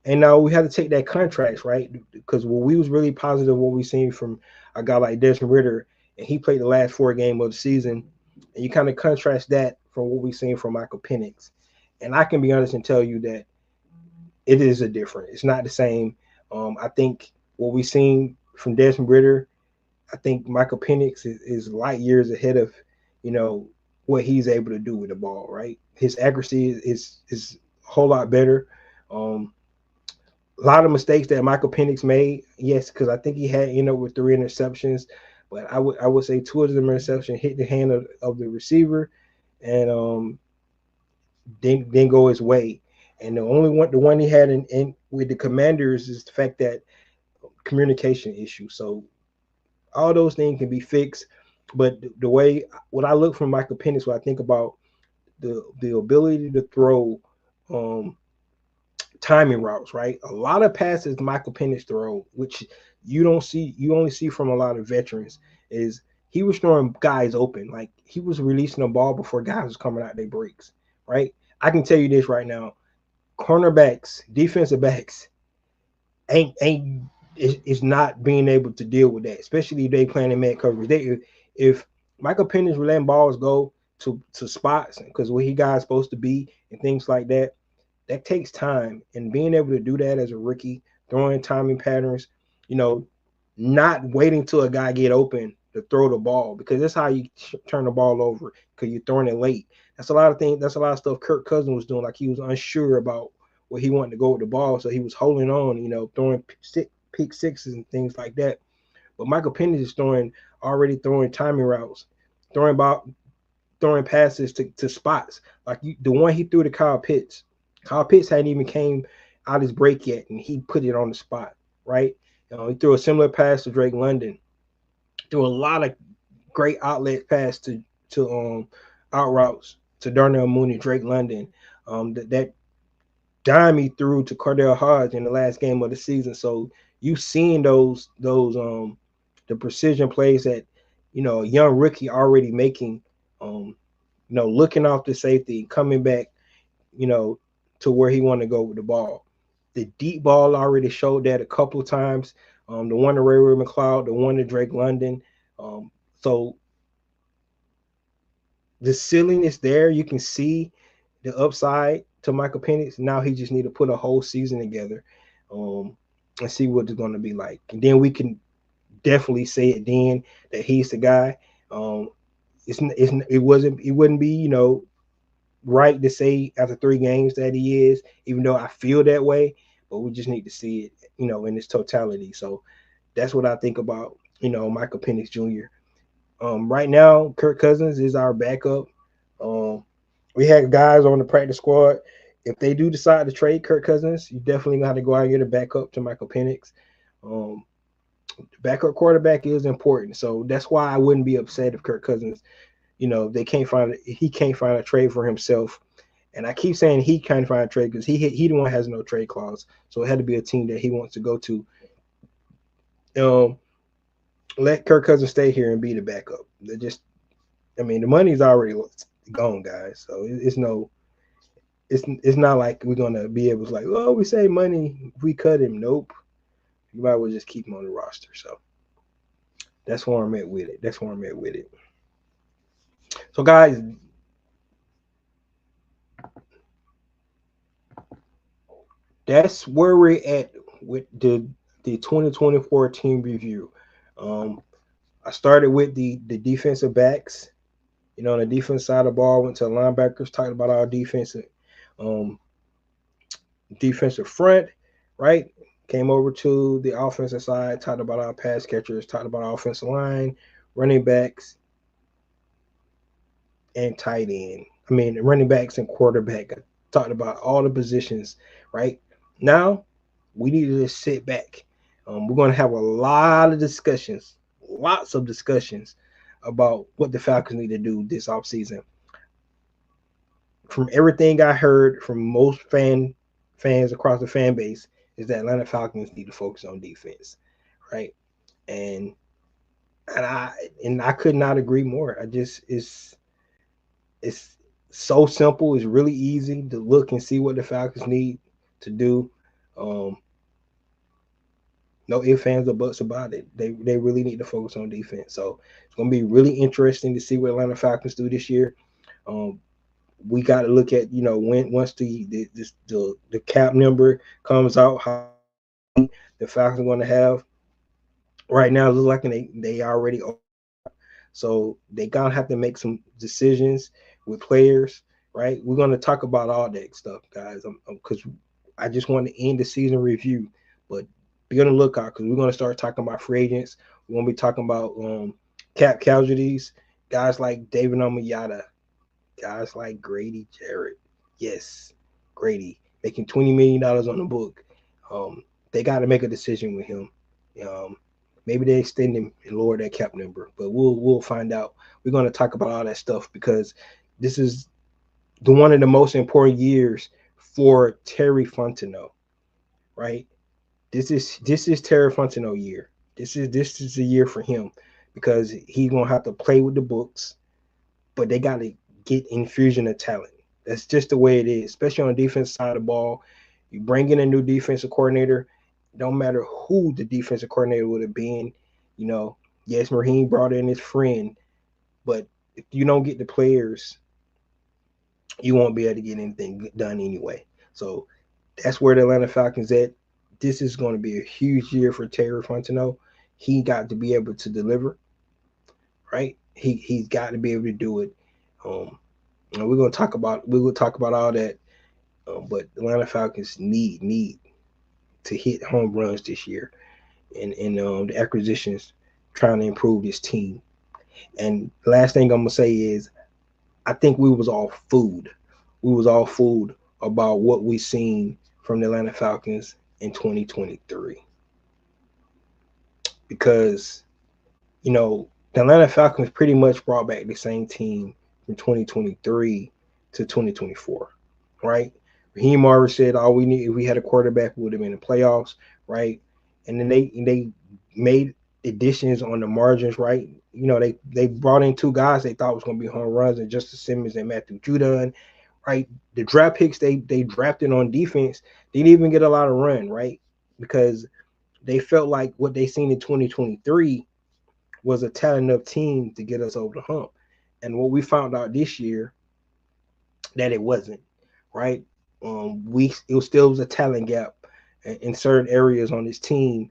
And now we had to take that contrast, right? Because we was really positive what we seen from a guy like Desmond Ridder, and he played the last 4 games of the season, and you kind of contrast that from what we've seen from Michael Penix. And I can be honest and tell you that it is a different. It's not the same. I think what we've seen from Desmond Ridder, I think Michael Penix is light years ahead of, what he's able to do with the ball, right? His accuracy is a whole lot better. A lot of mistakes that Michael Penix made, yes, because I think he had with 3 interceptions, but I would say 2 of them interceptions hit the hand of the receiver, and didn't go his way. And the one he had in with the Commanders is the fact that communication issue. So all those things can be fixed. But the way what I look from Michael Penix, when I think about the ability to throw um, timing routes, right? A lot of passes Michael Penix throw, which you only see from a lot of veterans, is he was throwing guys open. Like he was releasing the ball before guys was coming out their breaks, right? I can tell you this right now. Cornerbacks, defensive backs ain't is not being able to deal with that, especially if they playing in man coverage. If Michael Penix letting balls go to spots because where he guy's supposed to be and things like that, that takes time. And being able to do that as a rookie, throwing timing patterns, you know, not waiting till a guy get open to throw the ball because that's how you turn the ball over because you're throwing it late. That's a lot of things. That's a lot of stuff Kirk Cousins was doing. Like he was unsure about where he wanted to go with the ball, so he was holding on, throwing pick sixes and things like that. But Michael Penix is already throwing timing routes, throwing about throwing passes to spots like the one he threw to Kyle Pitts. Kyle Pitts hadn't even came out his break yet, and he put it on the spot, right? He threw a similar pass to Drake London. Threw a lot of great outlet pass to out routes to Darnell Mooney, Drake London. That dime he threw to Cordell Hodge in the last game of the season. So you seeing those the precision plays that a young rookie already making, looking off the safety, coming back, to where he wanted to go with the ball. The deep ball already showed that a couple of times. The one to Ray McLeod, the one to Drake London. So the ceiling is there. You can see the upside to Michael Penix. Now he just need to put a whole season together, and see what it's going to be like. And then we can definitely say it then that he's the guy. It wouldn't be right to say after 3 games that he is, even though I feel that way. But we just need to see it, in its totality. So that's what I think about, Michael Penix Jr. Right now, Kirk Cousins is our backup. We had guys on the practice squad. If they do decide to trade Kirk Cousins, you definitely got to go out and get a backup to Michael Penix. Backup quarterback is important, so that's why I wouldn't be upset if Kirk Cousins, he can't find a trade for himself. And I keep saying he can't find a trade because he the one has no trade clause, so it had to be a team that he wants to go to. Let Kirk Cousins stay here and be the backup. The money's already gone, guys. So it's not like we're gonna be able to we save money if we cut him. Nope. You might as well just keep him on the roster. So that's where I'm at with it. So guys, that's where we're at with the 2024 team review. I started with the defensive backs. On the defense side of the ball, went to the linebackers, talked about our defensive front, right? Came over to the offensive side, talked about our pass catchers, talked about our offensive line, running backs, and tight end. Running backs and quarterback. I talked about all the positions, right? Now, we need to just sit back. We're going to have a lot of discussions, lots of discussions about what the Falcons need to do this offseason. From everything I heard from most fans across the fan base is that Atlanta Falcons need to focus on defense, right? And I could not agree more. It's so simple. It's really easy to look and see what the Falcons need to do. No ifs, ands, or buts about it. They really need to focus on defense. So it's going to be really interesting to see what Atlanta Falcons do this year. We got to look at once the cap number comes out, how the Falcons are going to have. Right now, it looks like they already are. So they gotta have to make some decisions with players, right? We're gonna talk about all that stuff, guys, because I just want to end the season review, but be on the lookout because we're gonna start talking about free agents. We're gonna be talking about cap casualties, guys like David Omayata, Guys like Grady Jarrett. Yes, Grady making $20 million on the book. They got to make a decision with him. Um, maybe they extend him and lower that cap number, but we'll find out. We're going to talk about all that stuff because this is the one of the most important years for Terry Fontenot, right? This is Terry Fontenot year. This is a year for him because he's gonna have to play with the books, but they got to get infusion of talent. That's just the way it is, especially on the defense side of the ball. You bring in a new defensive coordinator, don't matter who the defensive coordinator would have been. You know, yes, Raheem brought in his friend, but if you don't get the players, you won't be able to get anything done anyway. So that's where the Atlanta Falcons at. This is going to be a huge year for Terry Fontenot. He got to be able to deliver, right? He's got to be able to do it. And we're gonna talk about all that. But the Atlanta Falcons need to hit home runs this year, and the acquisitions trying to improve this team. And the last thing I'm gonna say is I think we was all fooled. We was all fooled about what we seen from the Atlanta Falcons in 2023 because the Atlanta Falcons pretty much brought back the same team from 2023 to 2024, right? Raheem Morris said all we need if we had a quarterback would have been the playoffs, right? And then they made additions on the margins, right? They brought in two guys they thought was going to be home runs, and Justice Simmons and Matthew Judon, right? The draft picks they drafted on defense didn't even get a lot of run, right? Because they felt like what they seen in 2023 was a talented enough team to get us over the hump. And what we found out this year that it wasn't, right? It was still was a talent gap in certain areas on this team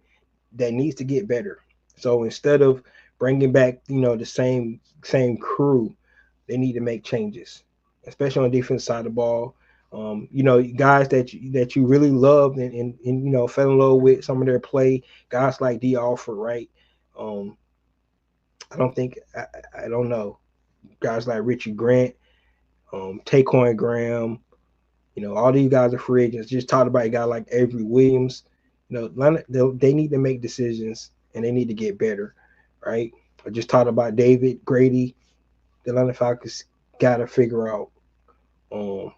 that needs to get better. So instead of bringing back, the same crew, they need to make changes, especially on the defense side of the ball. Guys that you really loved and fell in love with some of their play, guys like D. Alford, right? Um, I don't think I don't know guys like Richie Grant, Taquan Graham. All these guys are free agents. Just talked about a guy like Avery Williams. They need to make decisions and they need to get better, right? I just talked about David Grady. The Atlanta Falcons got to figure out um,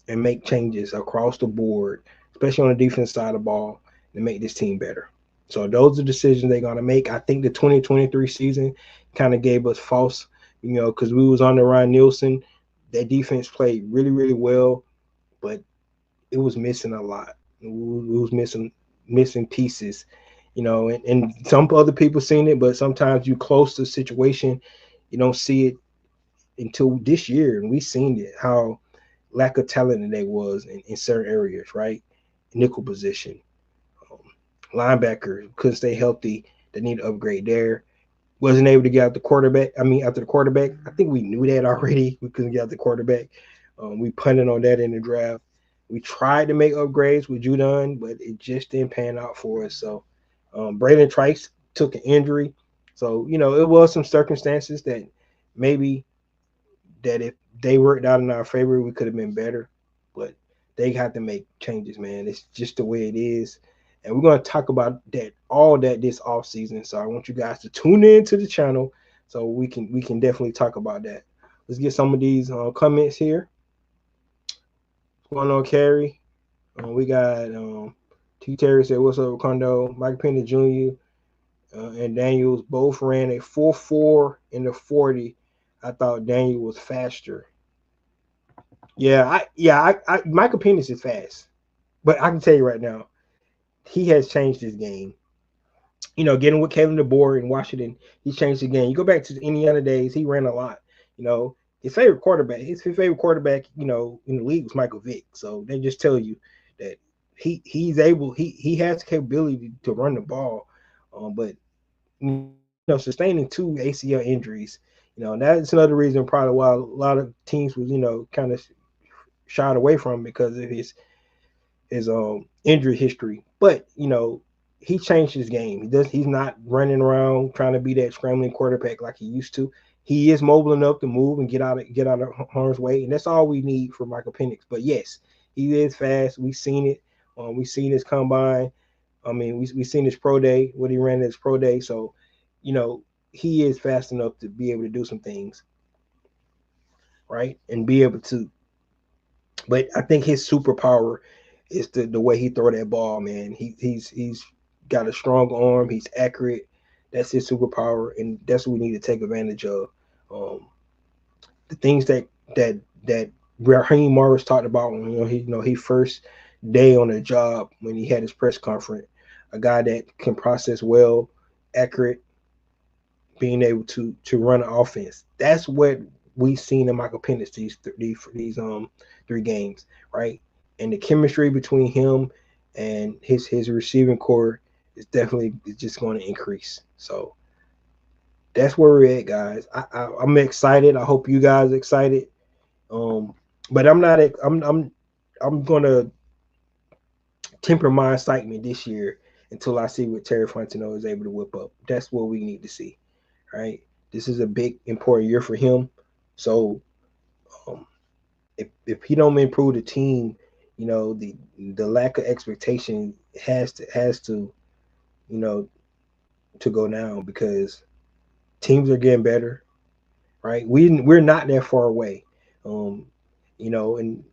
and make changes across the board, especially on the defense side of the ball, to make this team better. So those are decisions they're gonna make. I think the 2023 season kind of gave us false, because we was on the Ryan Nielsen. That defense played really, really well, but it was missing a lot. It was missing pieces, and some other people seen it, but sometimes you close to the situation, you don't see it until this year, and we seen it how lack of talent they was in certain areas, right? Nickel position, um, linebacker couldn't stay healthy. They need to upgrade there. Wasn't able to get out the quarterback. I mean, after the quarterback, I think we knew that already. We couldn't get out the quarterback. We punted on that in the draft. We tried to make upgrades with Judon, but it just didn't pan out for us. So Braylon Trice took an injury. So, it was some circumstances that maybe that if they worked out in our favor, we could have been better. But they have to make changes, man. It's just the way it is. And we're going to talk about all that this off season. So I want you guys to tune in to the channel so we can definitely talk about that. Let's get some of these comments here. What's going on, Carrie? We got T. Terry said, "What's up, Condo?" Mike Penny Jr. And Daniels both ran a 4.4 in the 40. I thought Daniel was faster. Michael Penix is fast, but I can tell you right now, he has changed his game. Getting with Kalen DeBoer in Washington, he changed the game. You go back to the Indiana days, he ran a lot. His favorite quarterback, in the league was Michael Vick. So they just tell you that he has the capability to run the ball, but sustaining two ACL injuries, that's another reason probably why a lot of teams was kind of shied away from him because of his injury history. But he changed his game. He's not running around trying to be that scrambling quarterback like he used to. he is mobile enough to move and get out of harm's way, and that's all we need for Michael Penix. But yes, he is fast. We've seen it. We've seen his combine. I mean, we seen his pro day, what he ran at his pro day. So, he is fast enough to be able to do some things, right, and be able to. But I think his superpower is the way he throw that ball, man. He's got a strong arm. He's accurate. That's his superpower, and that's what we need to take advantage of. Um, the things that Raheem Morris talked about when he first day on the job when he had his press conference, a guy that can process well, accurate, being able to run an offense. That's what we've seen in Michael Penix these 3 games, right? And the chemistry between him and his receiving core is definitely just going to increase. So that's where we're at, guys. I'm excited. I hope you guys are excited. But I'm not. I'm gonna temper my excitement this year until I see what Terry Fontenot is able to whip up. That's what we need to see, right? This is a big important year for him. So um, if he don't improve the team, the lack of expectation has to you know to go down because teams are getting better, right? We're not that far away, um, and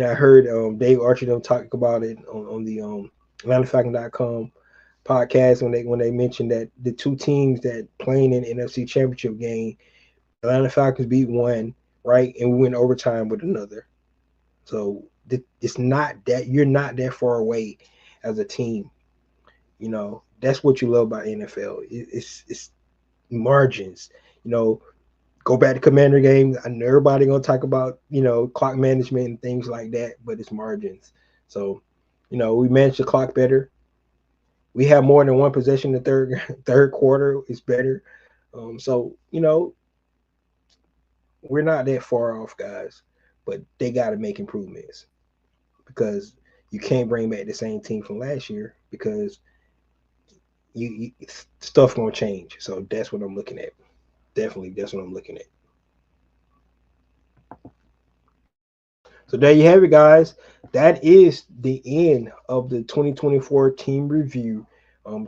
I heard Dave Archer them talk about it on the AtlantaFalcons.com podcast when they mentioned that the 2 teams that playing in the NFC Championship game, Atlanta Falcons beat one, right, and we went overtime with another. So it's not that you're not that far away as a team. That's what you love about NFL. It's margins. Go back to Commander games. I know everybody gonna talk about clock management and things like that, but it's margins. So we manage the clock better. We have more than one possession in the third quarter. It's better. So we're not that far off, guys, but they got to make improvements because you can't bring back the same team from last year because you stuff gonna change. So that's what I'm looking at. Definitely, that's what I'm looking at. So there you have it, guys. That is the end of the 2024 team review.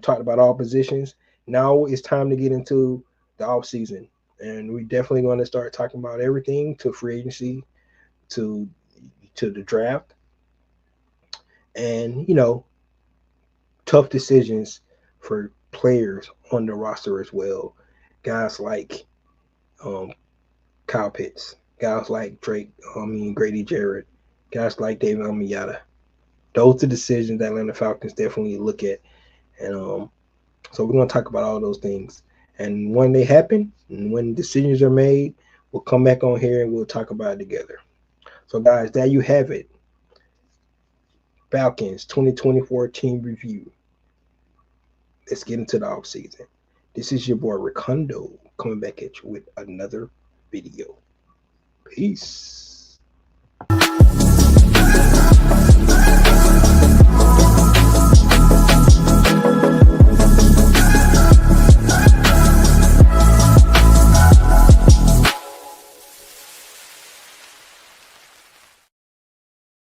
Talked about all positions. Now it's time to get into the off season, and we're definitely going to start talking about everything to free agency, to the draft, and tough decisions for players on the roster as well. Guys like um, Kyle Pitts, guys like Grady Jarrett, guys like David Amiyata. Those are decisions that Atlanta Falcons definitely look at, and so we're going to talk about all those things. And when they happen, and when decisions are made, we'll come back on here and we'll talk about it together. So, guys, there you have it. Falcons 2024 team review. Let's get into the off season. This is your boy Ricondo coming back at you with another video. Peace.